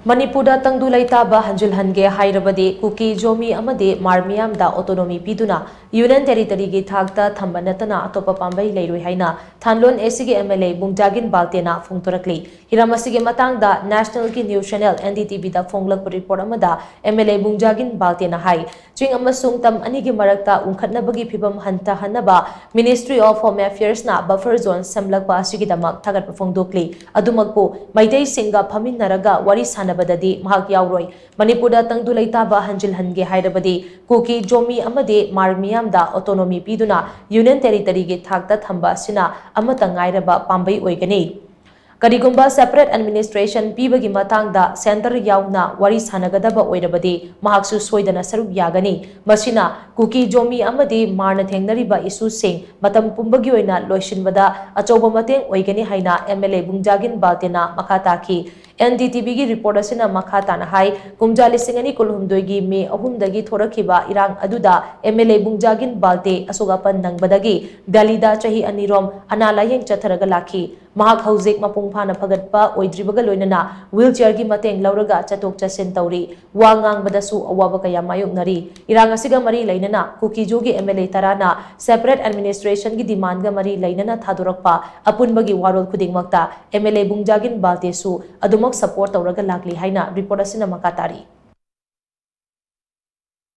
Manipurda tangdu laitaba hanjulhange hairabadi kuki jomi amade marmiyamda autonomy piduna union territory gi thakta thambanatana atopa pambai leiroi haina thanlon SG MLA Bungjagin Baltena phungtorakli hiramasige matangda national ki news channel NDTV da phonglak report amada MLA Bungjagin Baltena hai ching amasung tam ani gi marakta ungkhatnabagi phibam hanta hanaba Ministry of Home Affairs na buffer zone samlakpa asigi damak thagat phongdokli adumakpo maitei singa phaminaraga wari badadi mahak yauroi Manipurda tangdu laitaba hanjilhange hairabadi kuki jomi amade marmiyamda autonomy piduna union territory gi thakta thamba sina amata ngairaba pambai oigani Karigumba separate administration pibagi matangda center yauna wari sanagadaba oirabadi mahaksu soidana saruk yagani masina kuki jomi amadi marna thengnariba isu sing matam pumbagi oina loishinbada achoba mateng oigani haina MLA Bungjagin Baltena makata ki NDTV gi report asina makata na hai kumja lisingani kulhumdoi gi me ahumdagi thorakiba irang aduda MLA Bungjagin Balte asugapan nangbadagi dalida chahi anirom analayeng chatharaga lakhi mahak hauzik mapung phana phagatpa oidribaga loinana wheelchair gi mateng lauraga chatok chasin tauri wangang badasu awaba kaya mayoknari irang asiga mari leinana kukijo gi MLA tarana separate administration gi demand ga mari leinana thadurakpa apunbagi warol khudingmakta MLA Bungjagin Balte su adumak support tauraga lakli haina report asina makatari